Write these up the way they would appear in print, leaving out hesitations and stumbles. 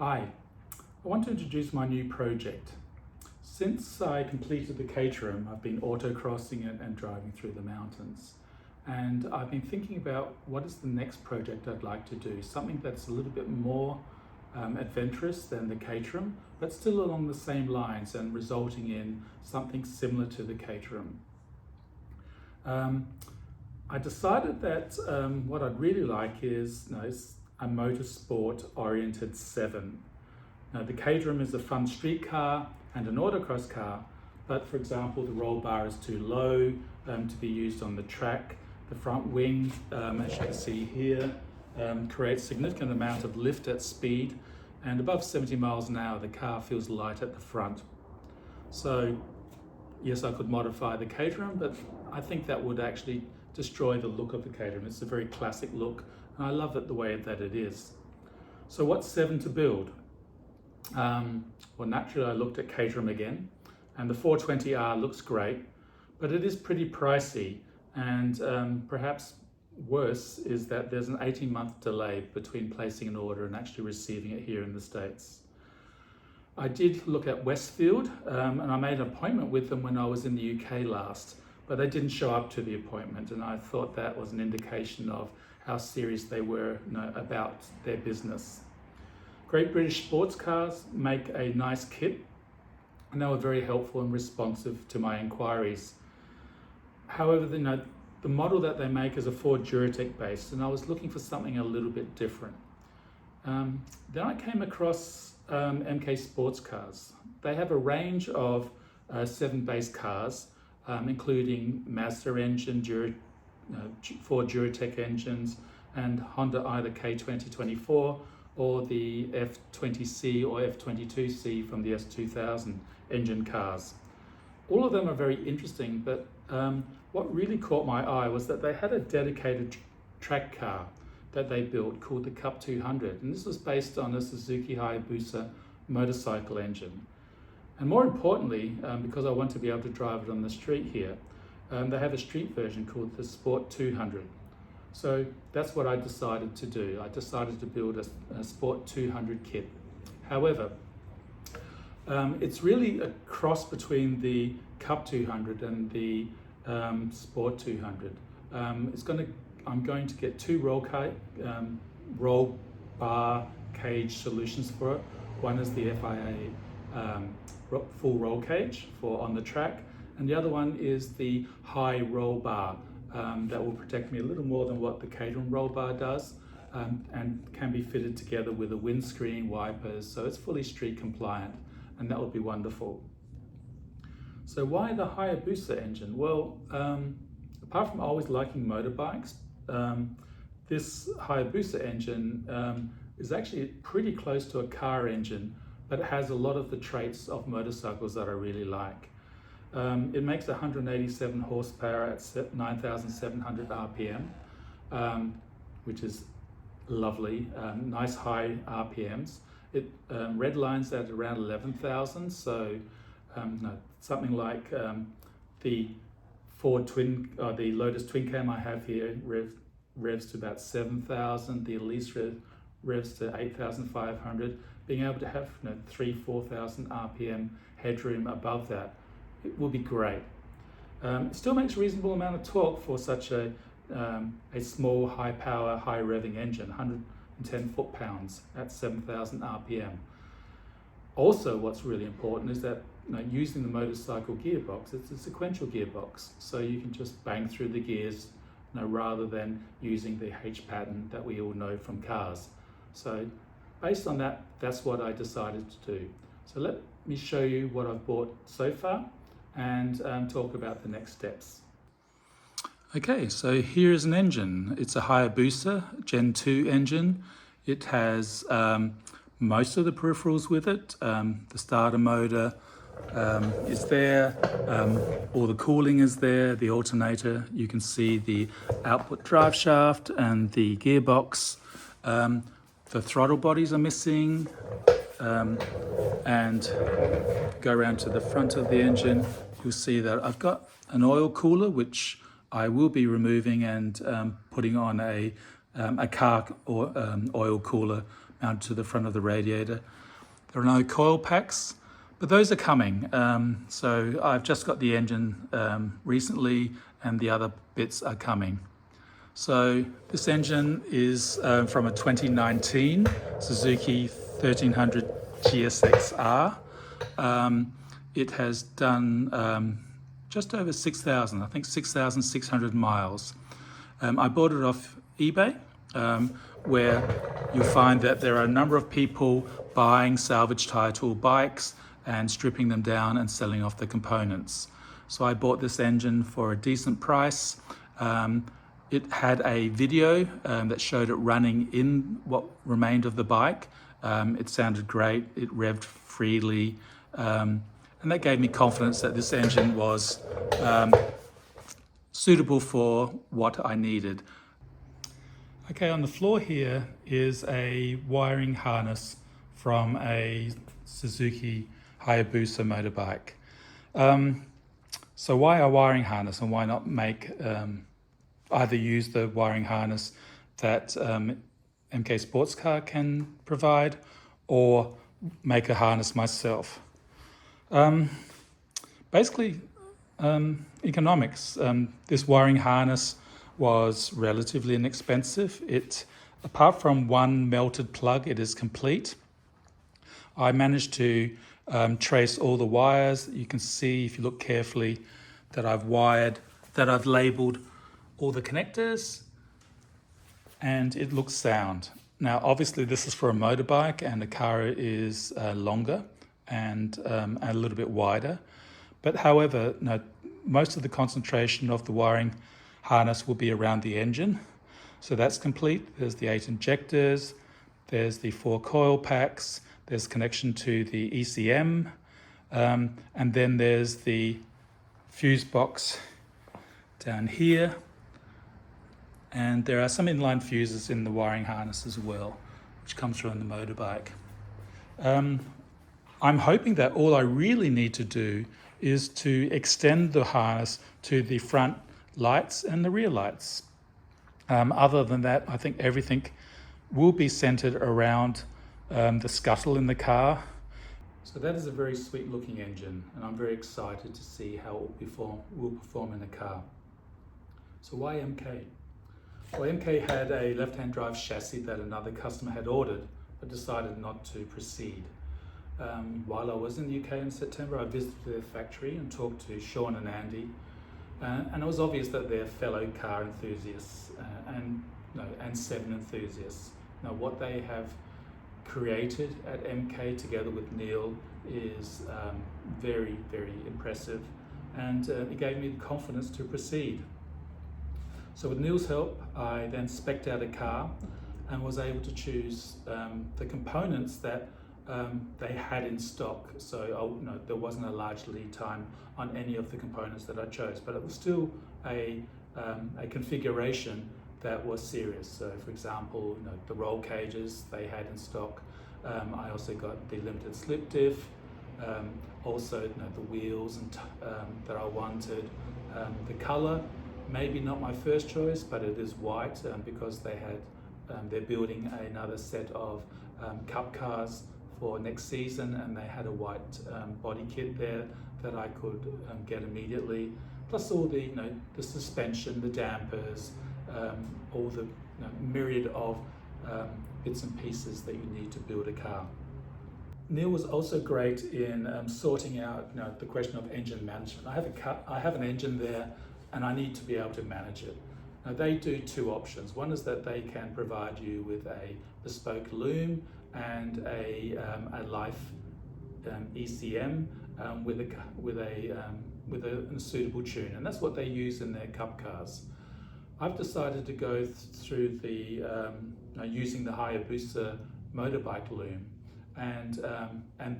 Hi, I want to introduce my new project. Since I completed the Caterham, I've been autocrossing it and driving through the mountains. And I've been thinking about what is the next project I'd like to do, something that's a little bit more adventurous than the Caterham, but still along the same lines and resulting in something similar to the Caterham. I decided that what I'd really like is a motorsport oriented 7. Now the Caterham is a fun street car and an autocross car, but for example the roll bar is too low to be used on the track. The front wing, as you can see here, creates significant amount of lift at speed, and above 70 miles an hour the car feels light at the front. So yes, I could modify the Caterham, but I think that would actually destroy the look of the Caterham. It's a very classic look, and I love it the way that it is. So what's 7 to build? Well, naturally I looked at Caterham again, and the 420R looks great, but it is pretty pricey, and perhaps worse is that there's an 18-month delay between placing an order and actually receiving it here in the States. I did look at Westfield, and I made an appointment with them when I was in the UK last, but they didn't show up to the appointment, and I thought that was an indication of how serious they were about their business. Great British Sports Cars make a nice kit, and they were very helpful and responsive to my inquiries. However, the model that they make is a Ford Duratec based, and I was looking for something a little bit different. Then I came across MK Sports Cars. They have a range of 7-base cars, including Mazda engine, Ford Duratec engines, and Honda either K2024 or the F20C or F22C from the S2000 engine cars. All of them are very interesting, but what really caught my eye was that they had a dedicated track car that they built called the Cup 200, and this was based on a Suzuki Busa motorcycle engine. And more importantly, because I want to be able to drive it on the street here, they have a street version called the Sport 200. So that's what I decided to do. I decided to build a Sport 200 kit. However, it's really a cross between the Cup 200 and the Sport 200. I'm going to get 2 roll bar cage solutions for it. One is the FIA full roll cage for on the track, and the other one is the high roll bar that will protect me a little more than what the Caterham roll bar does, and can be fitted together with a windscreen, wipers, so it's fully street compliant, and that would be wonderful. So why the Hayabusa engine? Well, apart from always liking motorbikes, this Hayabusa engine is actually pretty close to a car engine, but it has a lot of the traits of motorcycles that I really like. It makes 187 horsepower at 9,700 RPM, which is lovely, nice high RPMs. It redlines at around 11,000, so something like the the Lotus Twin Cam I have here revs to about 7,000. The Elise revs to 8,500. Being able to have 3,000-4,000 RPM headroom above that, it will be great. It still makes a reasonable amount of torque for such a small, high power, high revving engine, 110 foot-pounds at 7,000 RPM. Also, what's really important is that using the motorcycle gearbox, it's a sequential gearbox, so you can just bang through the gears rather than using the H pattern that we all know from cars. So based on that, that's what I decided to do. So let me show you what I've bought so far and talk about the next steps. Okay, so here is an engine. It's a Hayabusa Gen 2 engine. It has most of the peripherals with it. The starter motor is there, all the cooling is there, the alternator, you can see the output drive shaft and the gearbox. The throttle bodies are missing, and go around to the front of the engine, you'll see that I've got an oil cooler which I will be removing and putting on a car or oil cooler mounted to the front of the radiator. There are no coil packs, but those are coming. So I've just got the engine recently, and the other bits are coming. So this engine is from a 2019 Suzuki 1300 GSX-R. It has done just over 6,000, I think 6,600 miles. I bought it off eBay, where you'll find that there are a number of people buying salvage title bikes and stripping them down and selling off the components. So I bought this engine for a decent price. It had a video that showed it running in what remained of the bike. It sounded great, it revved freely, and that gave me confidence that this engine was suitable for what I needed. Okay, on the floor here is a wiring harness from a Suzuki Hayabusa motorbike. So why a wiring harness, and why not make either use the wiring harness that MK Sports Car can provide, or make a harness myself? Basically, economics. This wiring harness was relatively inexpensive. Apart from one melted plug, it is complete. I managed to trace all the wires. You can see, if you look carefully, that I've labeled all the connectors, and it looks sound. Now, obviously this is for a motorbike, and the car is longer and a little bit wider. But however, no, most of the concentration of the wiring harness will be around the engine. So that's complete. There's the 8 injectors, there's the 4 coil packs, there's connection to the ECM, and then there's the fuse box down here. And there are some inline fuses in the wiring harness as well, which comes from the motorbike. I'm hoping that all I really need to do is to extend the harness to the front lights and the rear lights. Other than that, I think everything will be centered around the scuttle in the car. So that is a very sweet looking engine, and I'm very excited to see how it will perform in the car. So why MK? Well, MK had a left-hand drive chassis that another customer had ordered, but decided not to proceed. While I was in the UK in September, I visited their factory and talked to Sean and Andy, and it was obvious that they're fellow car enthusiasts and 7 enthusiasts. Now, what they have created at MK together with Neil is very, very impressive, and it gave me the confidence to proceed. So with Neil's help, I then spec'd out a car and was able to choose the components that they had in stock. So there wasn't a large lead time on any of the components that I chose, but it was still a configuration that was serious. So for example, the roll cages they had in stock. I also got the limited slip diff, also the wheels and that I wanted. The color, maybe not my first choice, but it is white because they're building another set of cup cars for next season, and they had a white body kit there that I could get immediately. Plus all the the suspension, the dampers, all the myriad of bits and pieces that you need to build a car. Neil was also great in sorting out the question of engine management. I have an engine there, and I need to be able to manage it. Now they do 2 options. One is that they can provide you with a bespoke loom and a life ECM with a suitable tune, and that's what they use in their cup cars. I've decided to go through the using the Hayabusa motorbike loom and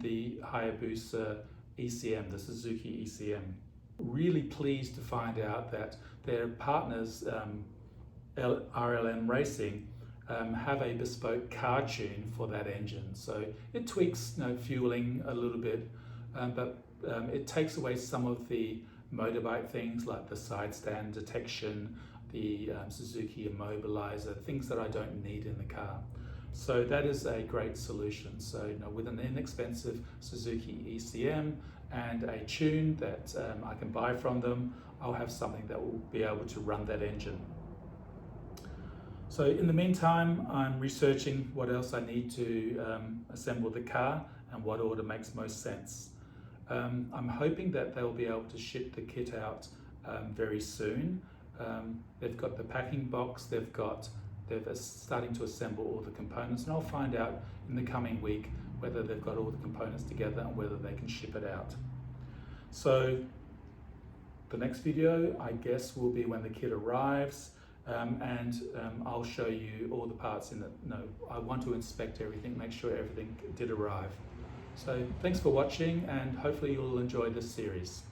the Hayabusa ECM, the Suzuki ECM. Really pleased to find out that their partners, RLM Racing, have a bespoke car tune for that engine. So it tweaks fueling a little bit, but it takes away some of the motorbike things like the side stand detection, the Suzuki immobilizer, things that I don't need in the car. So that is a great solution. So with an inexpensive Suzuki ECM and a tune that I can buy from them, I'll have something that will be able to run that engine. So in the meantime, I'm researching what else I need to assemble the car and what order makes most sense. I'm hoping that they'll be able to ship the kit out very soon. They've got the packing box, they're starting to assemble all the components, and I'll find out in the coming week whether they've got all the components together and whether they can ship it out. So the next video, I guess, will be when the kit arrives, and I'll show you all the parts in it. I want to inspect everything, make sure everything did arrive. So thanks for watching, and hopefully you'll enjoy this series.